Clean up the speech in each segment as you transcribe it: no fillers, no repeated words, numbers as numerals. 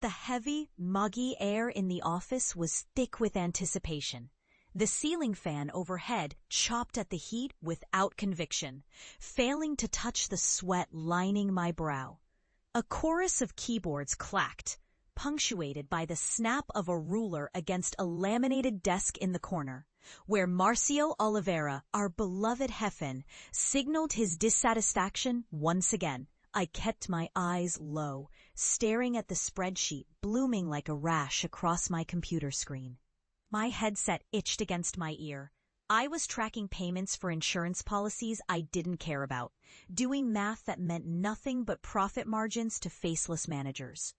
The heavy, muggy air in the office was thick with anticipation. The ceiling fan overhead chopped at the heat without conviction, failing to touch the sweat lining my brow. A chorus of keyboards clacked, punctuated by the snap of a ruler against a laminated desk in the corner, where Marcio Oliveira, our beloved Jefen, signaled his dissatisfaction once again. I kept my eyes low, staring at the spreadsheet blooming like a rash across my computer screen. My headset itched against my ear. I was tracking payments for insurance policies I didn't care about, doing math that meant nothing but profit margins to faceless managers.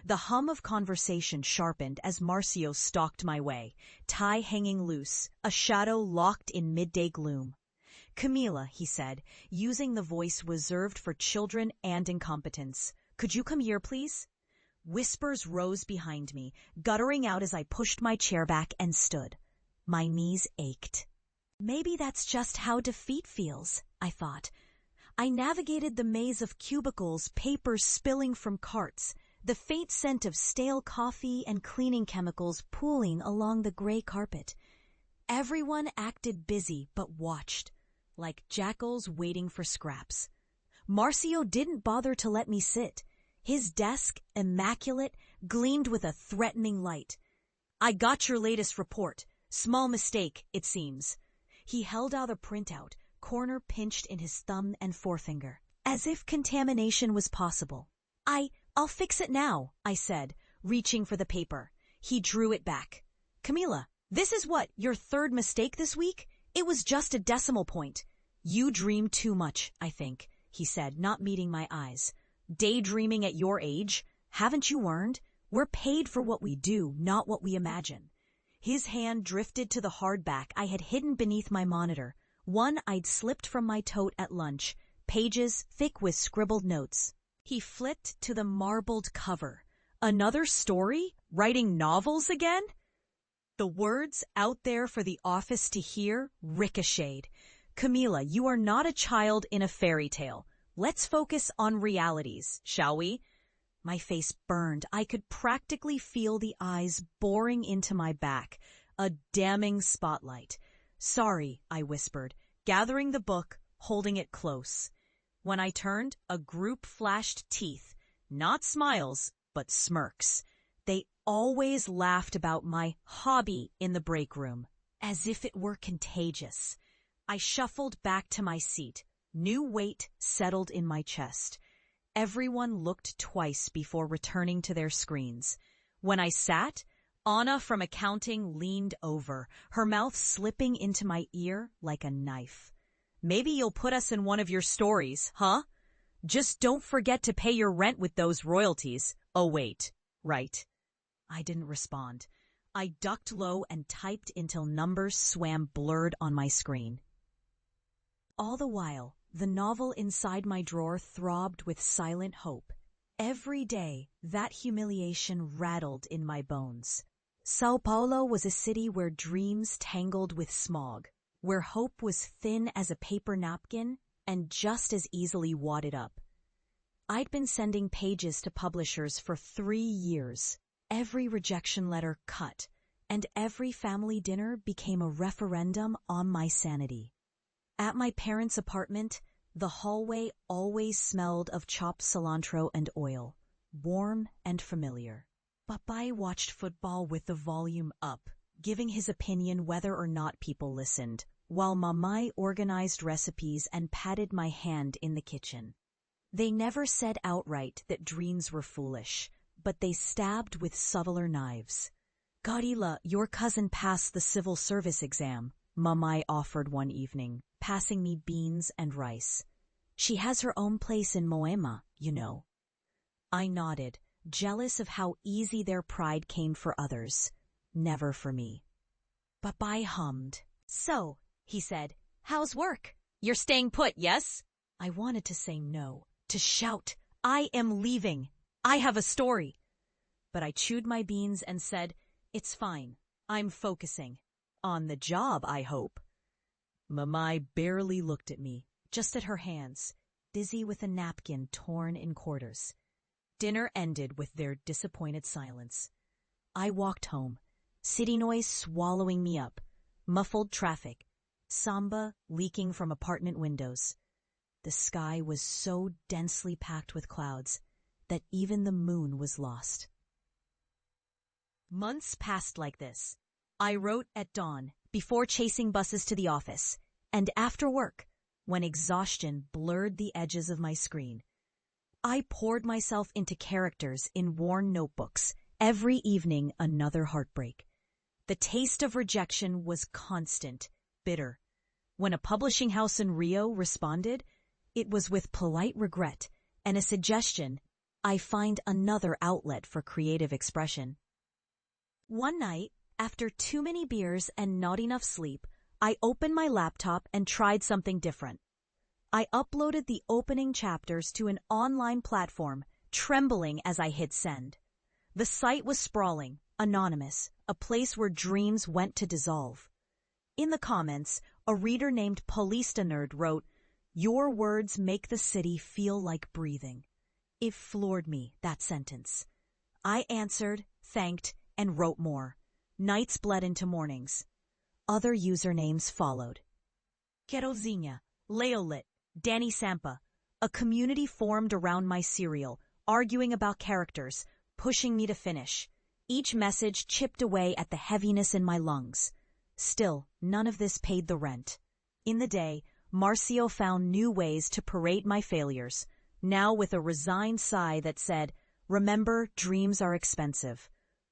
The hum of conversation sharpened as Marcio stalked my way, tie hanging loose, a shadow locked in midday gloom. "Camila," he said, using the voice reserved for children and incompetents, "could you come here, please?" Whispers rose behind me, guttering out as I pushed my chair back and stood. My knees ached. Maybe that's just how defeat feels, I thought. I navigated the maze of cubicles, papers spilling from carts, the faint scent of stale coffee and cleaning chemicals pooling along the gray carpet. Everyone acted busy but watched, like jackals waiting for scraps. Marcio didn't bother to let me sit. His desk, immaculate, gleamed with a threatening light. "I got your latest report. Small mistake, it seems." He held out a printout, corner pinched in his thumb and forefinger, as if contamination was possible. I'll fix it now," I said, reaching for the paper. He drew it back. "Camila, this is what, your third mistake this week? It was just a decimal point." "You dream too much, I think," he said, not meeting my eyes. "Daydreaming at your age? Haven't you learned? We're paid for what we do, not what we imagine." His hand drifted to the hardback I had hidden beneath my monitor, one I'd slipped from my tote at lunch, pages thick with scribbled notes. He flipped to the marbled cover. "Another story? Writing novels again?" The words, out there for the office to hear, ricocheted. "Camila, you are not a child in a fairy tale. Let's focus on realities, shall we?" My face burned. I could practically feel the eyes boring into my back, a damning spotlight. "Sorry," I whispered, gathering the book, holding it close. When I turned, a group flashed teeth, not smiles, but smirks. They always laughed about my hobby in the break room, as if it were contagious. I shuffled back to my seat. New weight settled in my chest. Everyone looked twice before returning to their screens. When I sat, Anna from accounting leaned over, her mouth slipping into my ear like a knife. "Maybe you'll put us in one of your stories, huh? Just don't forget to pay your rent with those royalties. Oh wait, right." I didn't respond. I ducked low and typed until numbers swam blurred on my screen. All the while, the novel inside my drawer throbbed with silent hope. Every day, that humiliation rattled in my bones. Sao Paulo was a city where dreams tangled with smog, where hope was thin as a paper napkin and just as easily wadded up. I'd been sending pages to publishers for 3 years. Every rejection letter cut, and every family dinner became a referendum on my sanity. At my parents' apartment, the hallway always smelled of chopped cilantro and oil, warm and familiar. Papai watched football with the volume up, giving his opinion whether or not people listened, while Mamai organized recipes and patted my hand in the kitchen. They never said outright that dreams were foolish, but they stabbed with subtler knives. "Garila, your cousin passed the civil service exam," Mamai offered one evening, passing me beans and rice. "She has her own place in Moema, you know." I nodded, jealous of how easy their pride came for others, never for me. Papai hummed. "So," he said, "how's work? You're staying put, yes?" I wanted to say no, to shout, "I am leaving. I have a story." But I chewed my beans and said, "It's fine. I'm focusing. On the job, I hope." Mamai barely looked at me, just at her hands, busy with a napkin torn in quarters. Dinner ended with their disappointed silence. I walked home, city noise swallowing me up, muffled traffic, samba leaking from apartment windows. The sky was so densely packed with clouds that even the moon was lost. Months passed like this. I wrote at dawn, before chasing buses to the office, and after work, when exhaustion blurred the edges of my screen. I poured myself into characters in worn notebooks, every evening another heartbreak. The taste of rejection was constant, bitter. When a publishing house in Rio responded, it was with polite regret and a suggestion I find another outlet for creative expression. One night, after too many beers and not enough sleep, I opened my laptop and tried something different. I uploaded the opening chapters to an online platform, trembling as I hit send. The site was sprawling, anonymous, a place where dreams went to dissolve. In the comments, a reader named Polista Nerd wrote, "Your words make the city feel like breathing." It floored me, that sentence. I answered, thanked, and wrote more. Nights bled into mornings. Other usernames followed. Querozinha, Leolit, Danny Sampa. A community formed around my serial, arguing about characters, pushing me to finish. Each message chipped away at the heaviness in my lungs. Still, none of this paid the rent. In the day, Marcio found new ways to parade my failures, now with a resigned sigh that said, "Remember, dreams are expensive."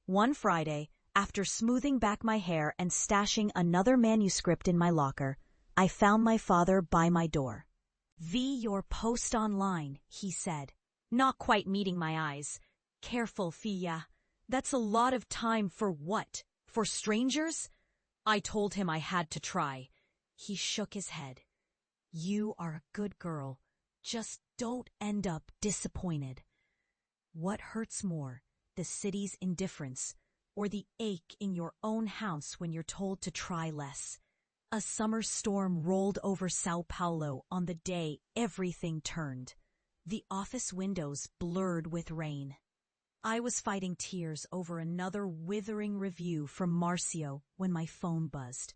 One Friday, after smoothing back my hair and stashing another manuscript in my locker, I found my father by my door. "Your post online," he said, not quite meeting my eyes. "Careful, Fia. That's a lot of time for what? For strangers?" I told him I had to try. He shook his head. "You are a good girl. Just don't end up disappointed." What hurts more, the city's indifference, or the ache in your own house when you're told to try less? A summer storm rolled over Sao Paulo on the day everything turned. The office windows blurred with rain. I was fighting tears over another withering review from Marcio when my phone buzzed.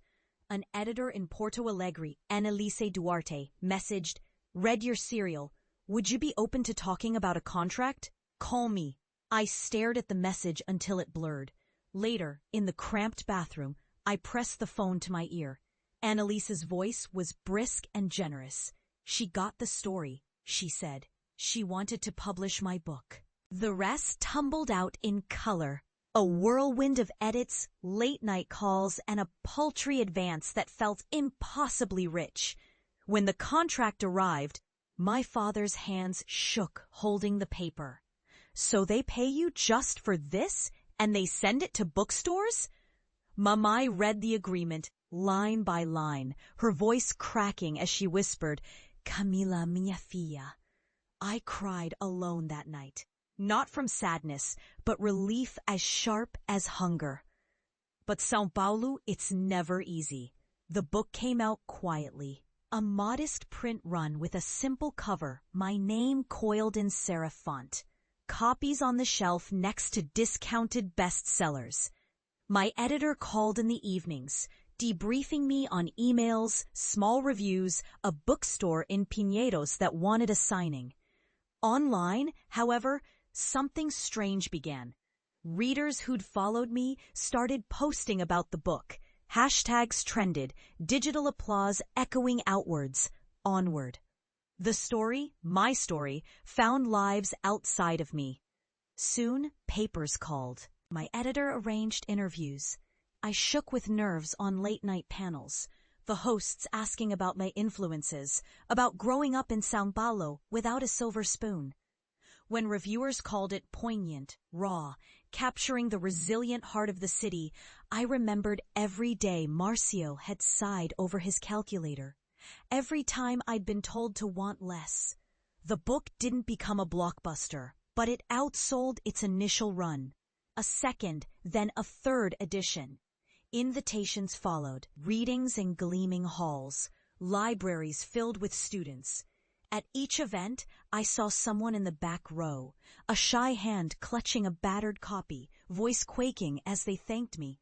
An editor in Porto Alegre, Annalise Duarte, messaged, "Read your serial. Would you be open to talking about a contract? Call me." I stared at the message until it blurred. Later, in the cramped bathroom, I pressed the phone to my ear. Annalise's voice was brisk and generous. She got the story, she said. She wanted to publish my book. The rest tumbled out in color. A whirlwind of edits, late-night calls, and a paltry advance that felt impossibly rich. When the contract arrived, my father's hands shook holding the paper. "So they pay you just for this, and they send it to bookstores?" Mamai read the agreement, line by line, her voice cracking as she whispered, "Camila, minha filha." I cried alone that night. Not from sadness, but relief as sharp as hunger. But São Paulo, it's never easy. The book came out quietly. A modest print run with a simple cover, my name coiled in serif font. Copies on the shelf next to discounted bestsellers. My editor called in the evenings, debriefing me on emails, small reviews, a bookstore in Pinheiros that wanted a signing. Online, however, something strange began. Readers who'd followed me started posting about the book. Hashtags trended, digital applause echoing outwards, onward. The story, my story, found lives outside of me. Soon, papers called. My editor arranged interviews. I shook with nerves on late-night panels. The hosts asking about my influences, about growing up in São Paulo without a silver spoon. When reviewers called it poignant, raw, capturing the resilient heart of the city, I remembered every day Marcio had sighed over his calculator. Every time I'd been told to want less. The book didn't become a blockbuster, but it outsold its initial run. A second, then a third edition. Invitations followed, readings in gleaming halls, libraries filled with students. At each event, I saw someone in the back row, a shy hand clutching a battered copy, voice quaking as they thanked me.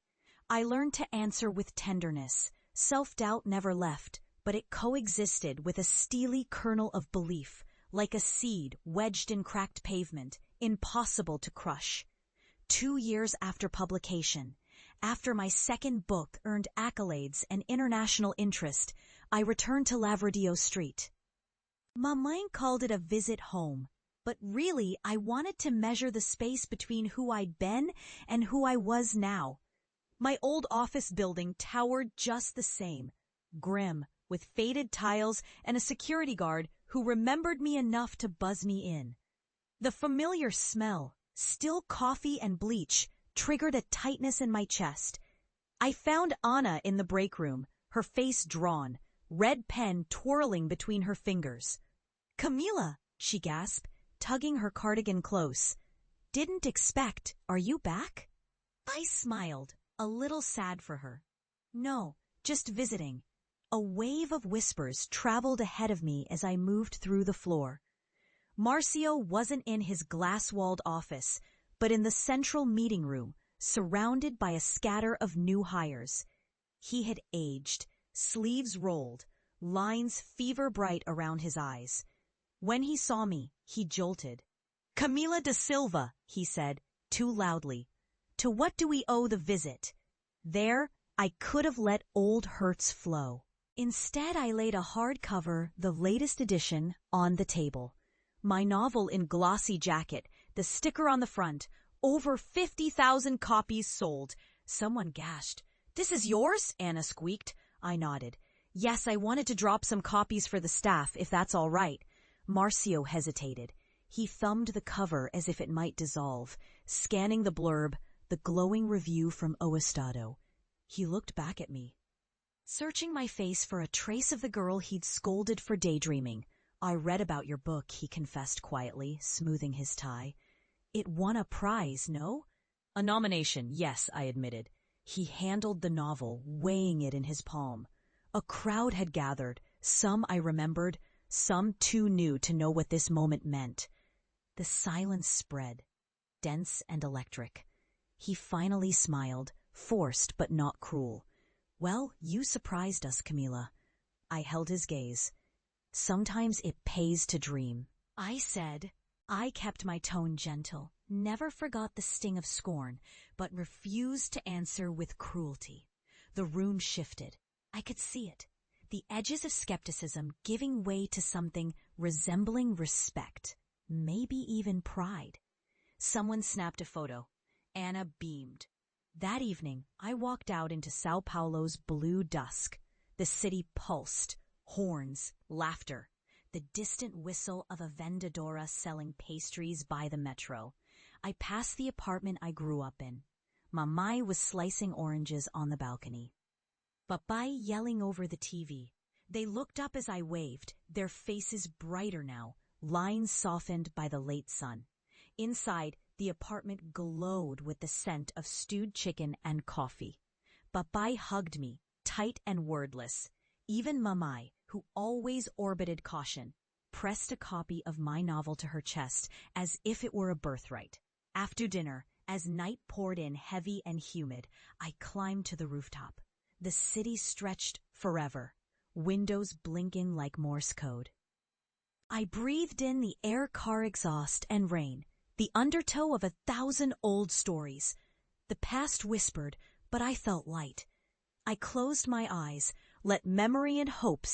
I learned to answer with tenderness. Self-doubt never left, but it coexisted with a steely kernel of belief, like a seed wedged in cracked pavement, impossible to crush. 2 years after publication, after my second book earned accolades and international interest, I returned to Lavradio Street. My mind called it a visit home, but really I wanted to measure the space between who I'd been and who I was now. My old office building towered just the same, grim, with faded tiles and a security guard who remembered me enough to buzz me in. The familiar smell, still coffee and bleach, triggered a tightness in my chest. I found Anna in the break room, her face drawn, red pen twirling between her fingers. "Camila," she gasped, tugging her cardigan close. "Didn't expect. Are you back?" I smiled, a little sad for her. "No, just visiting." A wave of whispers traveled ahead of me as I moved through the floor. Marcio wasn't in his glass-walled office, but in the central meeting room, surrounded by a scatter of new hires. He had aged, sleeves rolled, lines fever-bright around his eyes. When he saw me, he jolted. "Camila da Silva," he said, too loudly. "To what do we owe the visit?" There, I could have let old hurts flow. Instead, I laid a hardcover, the latest edition, on the table. My novel in glossy jacket, the sticker on the front, over 50,000 copies sold. Someone gasped. "This is yours?" Anna squeaked. I nodded. "Yes, I wanted to drop some copies for the staff, if that's all right." Marcio hesitated. He thumbed the cover as if it might dissolve, scanning the blurb, the glowing review from O Estado. He looked back at me, searching my face for a trace of the girl he'd scolded for daydreaming. "I read about your book," he confessed quietly, smoothing his tie. "It won a prize, no?" "A nomination, yes," I admitted. He handled the novel, weighing it in his palm. A crowd had gathered, some I remembered, some too new to know what this moment meant. The silence spread, dense and electric. He finally smiled, forced but not cruel. "Well, you surprised us, Camila." I held his gaze. "Sometimes it pays to dream," I said. I kept my tone gentle, never forgot the sting of scorn, but refused to answer with cruelty. The room shifted. I could see it. The edges of skepticism giving way to something resembling respect, maybe even pride. Someone snapped a photo. Anna beamed. That evening, I walked out into Sao Paulo's blue dusk. The city pulsed, horns, laughter, the distant whistle of a vendedora selling pastries by the metro. I passed the apartment I grew up in. Mamai was slicing oranges on the balcony. Papai yelling over the TV. They looked up as I waved, their faces brighter now, lines softened by the late sun. Inside, the apartment glowed with the scent of stewed chicken and coffee. Papai hugged me, tight and wordless. Even Mamai, who always orbited caution, pressed a copy of my novel to her chest as if it were a birthright. After dinner, as night poured in heavy and humid, I climbed to the rooftop. The city stretched forever, windows blinking like Morse code. I breathed in the air car exhaust and rain, the undertow of 1,000 old stories. The past whispered, but I felt light. I closed my eyes, let memory and hope